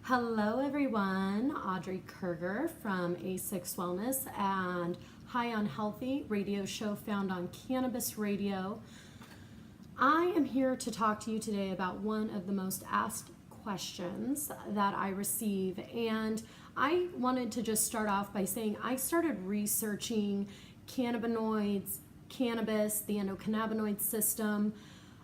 Hello everyone, Audrey Kerger from A6 Wellness and High on Healthy radio show found on Cannabis Radio. I am here to talk to you today about one of the most asked questions that I receive, and I wanted to just start off by saying I started researching cannabinoids, cannabis, the endocannabinoid system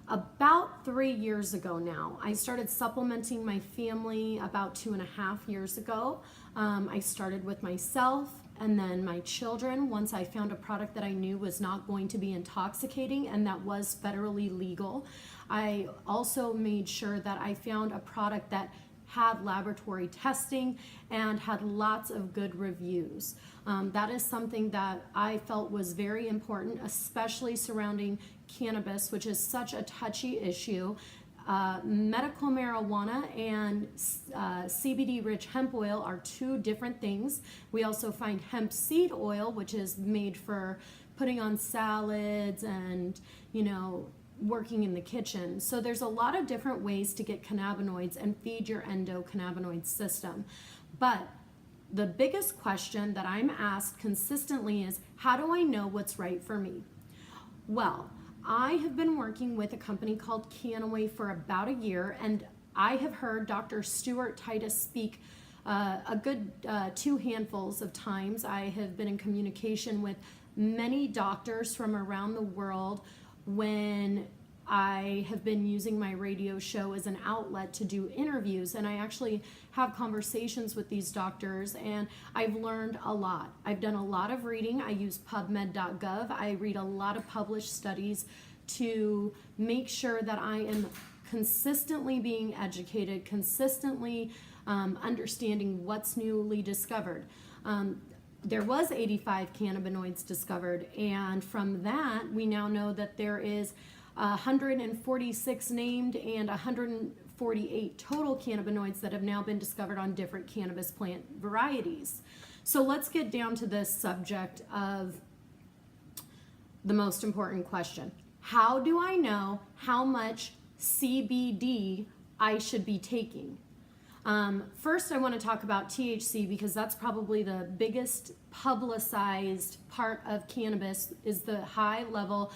about 3 years ago now. I started supplementing my family about 2.5 years ago. I started with myself and then my children once I found a product that I knew was not going to be intoxicating and that was federally legal. I also made sure that I found a product that had laboratory testing and had lots of good reviews. That is something that I felt was very important, especially surrounding cannabis, which is such a touchy issue. Medical marijuana and CBD rich hemp oil are two different things. We also find hemp seed oil, which is made for putting on salads and, working in the kitchen. So there's a lot of different ways to get cannabinoids and feed your endocannabinoid system. But the biggest question that I'm asked consistently is, how do I know what's right for me? Well, I have been working with a company called KANNAWAY for about a year, and I have heard Dr.STUART TITUS speak a good 2 handfuls of times. I have been in communication with many doctors from around the world when I have been using my radio show as an outlet to do interviews, and I actually have conversations with these doctors, and I've learned a lot. I've done a lot of reading. I use PubMed.gov. I read a lot of published studies to make sure that I am consistently being educated, consistently understanding what's newly discovered. There was 85 cannabinoids discovered, and from that we now know that there is 146 named and 148 total cannabinoids that have now been discovered on different cannabis plant varieties. So let's get down to this subject of the most important question. How do I know how much CBD I should be taking? First, I want to talk about THC because that's probably the biggest publicized part of cannabis, is the high level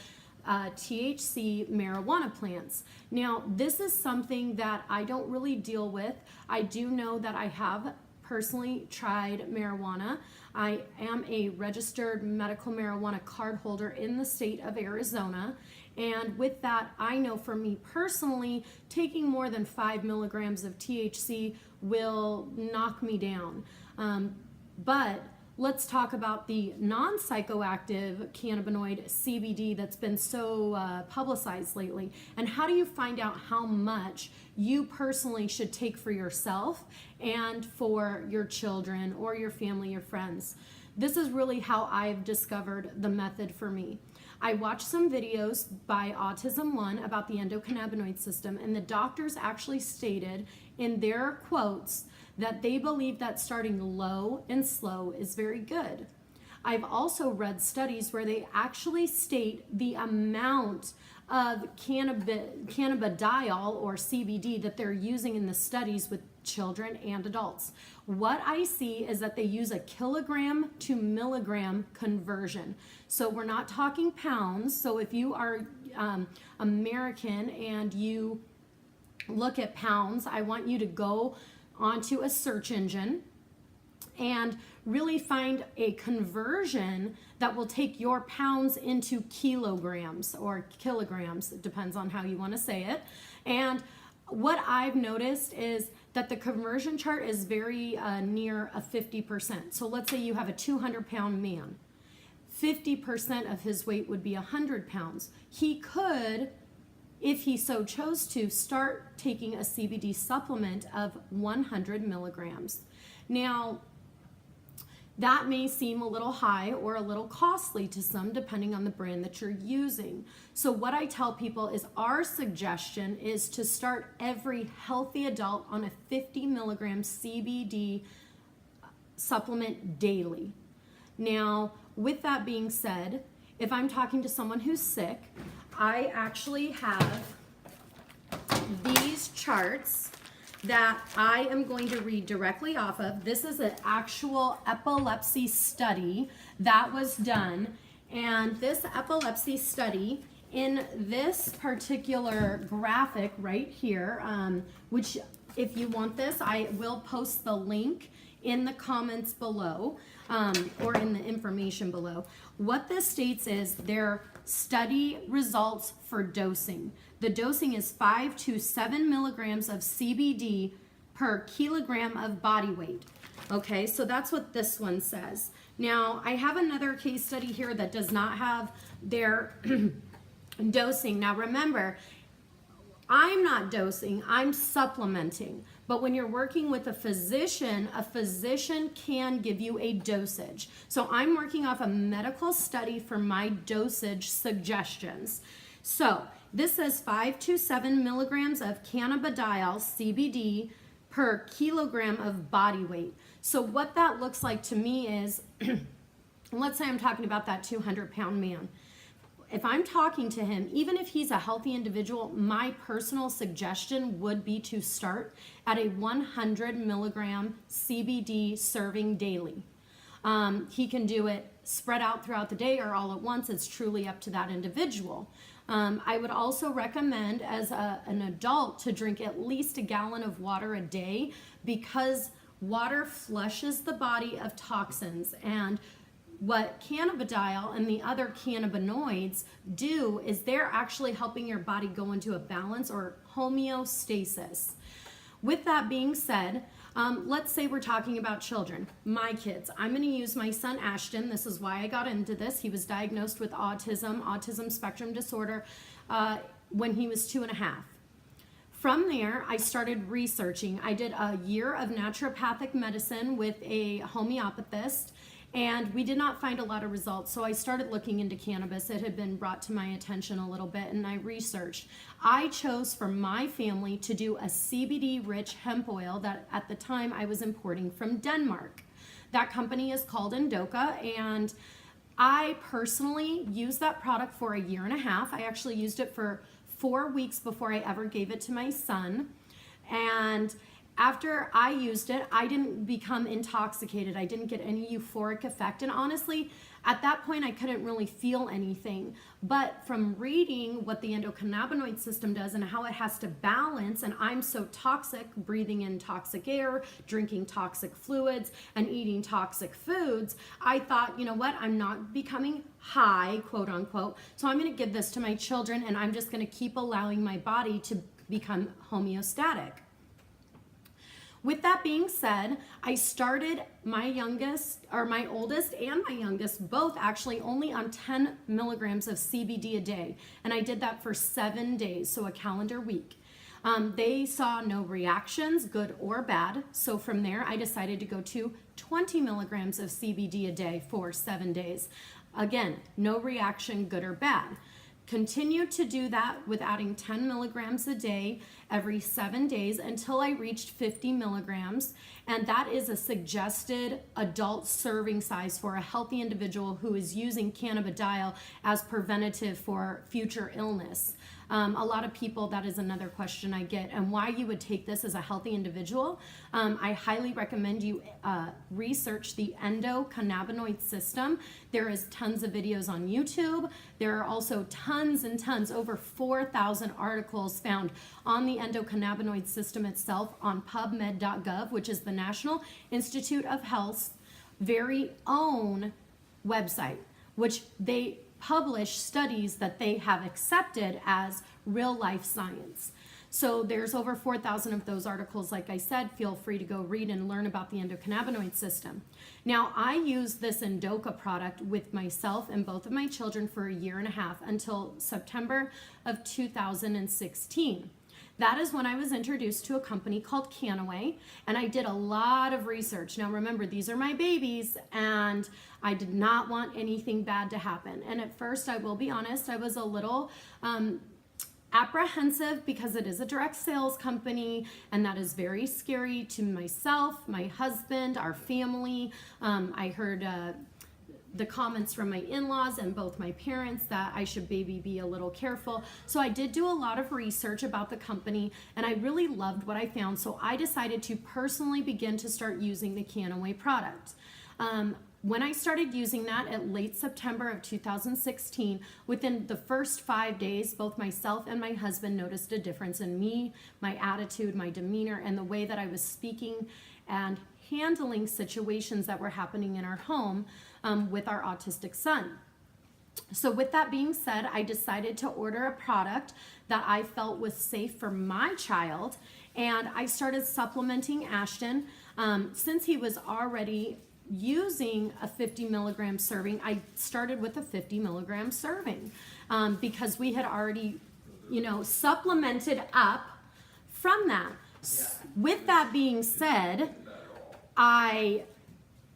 THC marijuana plants. Now, this is something that I don't really deal with. I do know that I have personally tried marijuana. I am a registered medical marijuana card holder in the state of Arizona. And with that, I know for me personally, taking more than 5 milligrams of THC will knock me down. But let's talk about the non-psychoactive cannabinoid CBD that's been so publicized lately. And how do you find out how much you personally should take for yourself and for your children or your family or friends? This is really how I've discovered the method for me. I watched some videos by Autism One about the endocannabinoid system, and the doctors actually stated in their quotes that they believe that starting low and slow is very good. I've also read studies where they actually state the amount of cannabidiol or CBD that they're using in the studies with children and adults. What I see is that they use a kilogram to milligram conversion. So we're not talking pounds. So if you are American and you look at pounds, I want you to go onto a search engine and really find a conversion that will take your pounds into kilograms or kilograms. It depends on how you want to say it. And what I've noticed is that the conversion chart is very near a 50%. So let's say you have a 200-pound man. 50% of his weight would be 100 pounds. He could, if he so chose to, start taking a CBD supplement of 100 milligrams. Now, that may seem a little high or a little costly to some, depending on the brand that you're using. So what I tell people is our suggestion is to start every healthy adult on a 50 milligram CBD supplement daily. Now, with that being said, if I'm talking to someone who's sick, I actually have these charts that I am going to read directly off of. This is an actual epilepsy study that was done. And this epilepsy study, in this particular graphic right here, which if you want this, I will post the link in the comments below, or in the information below. What this states is their study results for dosing. The dosing is 5 to 7 milligrams of CBD per kilogram of body weight. Okay, so that's what this one says. Now, I have another case study here that does not have their dosing. Now, remember, I'm not dosing, I'm supplementing. But when you're working with a physician can give you a dosage. So I'm working off a medical study for my dosage suggestions. So this says 5 to 7 milligrams of cannabidiol, CBD, per kilogram of body weight. So what that looks like to me is, let's say I'm talking about that 200-pound man. If I'm talking to him, even if he's a healthy individual, my personal suggestion would be to start at a 100 milligram CBD serving daily. He can do it spread out throughout the day or all at once. It's truly up to that individual. I would also recommend as an adult to drink at least a gallon of water a day, because water flushes the body of toxins. And what cannabidiol and the other cannabinoids do is they're actually helping your body go into a balance or homeostasis. With that being said, let's say we're talking about children, my kids. I'm going to use my son Ashton. This is why I got into this. He was diagnosed with autism spectrum disorder, when he was 2.5. From there, I started researching. I did a year of naturopathic medicine with a homeopathist, and we did not find a lot of results. So I started looking into cannabis. It had been brought to my attention a little bit, and I researched. I chose for my family to do a CBD-rich hemp oil that at the time I was importing from Denmark. That company is called Indoka, and I personally used that product for a 1.5 years. I actually used it for 4 weeks before I ever gave it to my son. And after I used it, I didn't become intoxicated. I didn't get any euphoric effect. And honestly, at that point, I couldn't really feel anything. But from reading what the endocannabinoid system does and how it has to balance, and I'm so toxic, breathing in toxic air, drinking toxic fluids, and eating toxic foods, I thought, you know what, I'm not becoming high, quote unquote, so I'm gonna give this to my children, and I'm just gonna keep allowing my body to become homeostatic. With that being said, I started my oldest and my youngest both actually only on 10 milligrams of CBD a day. And I did that for 7 days, so a calendar week. They saw no reactions, good or bad. So from there, I decided to go to 20 milligrams of CBD a day for 7 days. Again, no reaction, good or bad. Continued to do that with adding 10 milligrams a day every 7 days until I reached 50 milligrams. And that is a suggested adult serving size for a healthy individual who is using cannabidiol as preventative for future illness. A lot of people, that is another question I get, and why you would take this as a healthy individual. I highly recommend you research the endocannabinoid system. There is tons of videos on YouTube. There are also tons and tons, over 4,000 articles found on the endocannabinoid system itself on pubmed.gov, which is the National Institute of Health's very own website, which they publish studies that they have accepted as real life science. So there's over 4,000 of those articles. Like I said, feel free to go read and learn about the endocannabinoid system. Now, I used this Indoka product with myself and both of my children for a 1.5 years until September of 2016. That is when I was introduced to a company called KANNAWAY, and I did a lot of research. Now remember, these are my babies, and I did not want anything bad to happen. And at first, I will be honest, I was a little apprehensive because it is a direct sales company, and that is very scary to myself, my husband, our family. I heard the comments from my in-laws and both my parents that I should maybe be a little careful. So I did do a lot of research about the company, and I really loved what I found. So I decided to personally begin to start using the KANNAWAY product. When I started using that at late September of 2016, within the first 5 days, both myself and my husband noticed a difference in me, my attitude, my demeanor, and the way that I was speaking and handling situations that were happening in our home with our autistic son. So with that being said, I decided to order a product that I felt was safe for my child, and I started supplementing Ashton. Since he was already using a 50 milligram serving, I started with a 50 milligram serving because we had already, supplemented up from that. With that being said, I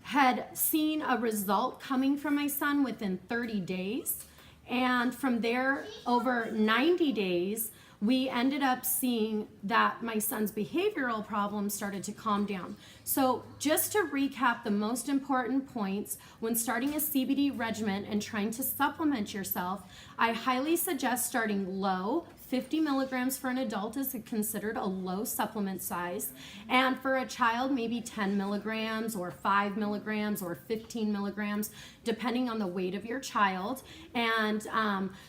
had seen a result coming from my son within 30 days. And from there, over 90 days, we ended up seeing that my son's behavioral problems started to calm down. So just to recap the most important points, when starting a CBD regimen and trying to supplement yourself, I highly suggest starting low. 50 milligrams for an adult is considered a low supplement size. And for a child, maybe 10 milligrams or 5 milligrams or 15 milligrams, depending on the weight of your child. And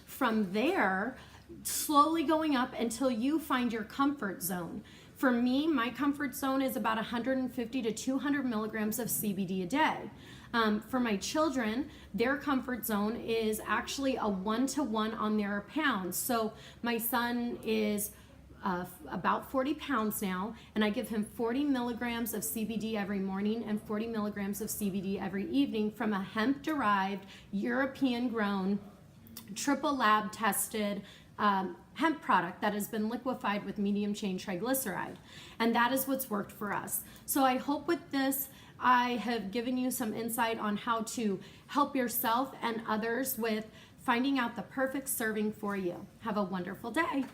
from there, slowly going up until you find your comfort zone. For me, my comfort zone is about 150 to 200 milligrams of CBD a day. For my children, their comfort zone is actually a 1-to-1 on their pounds. So my son is about 40 pounds now, and I give him 40 milligrams of CBD every morning and 40 milligrams of CBD every evening from a hemp-derived, European-grown, triple lab tested hemp product that has been liquefied with medium chain triglyceride, and that is what's worked for us. So I hope with this I have given you some insight on how to help yourself and others with finding out the perfect serving for you. Have a wonderful day.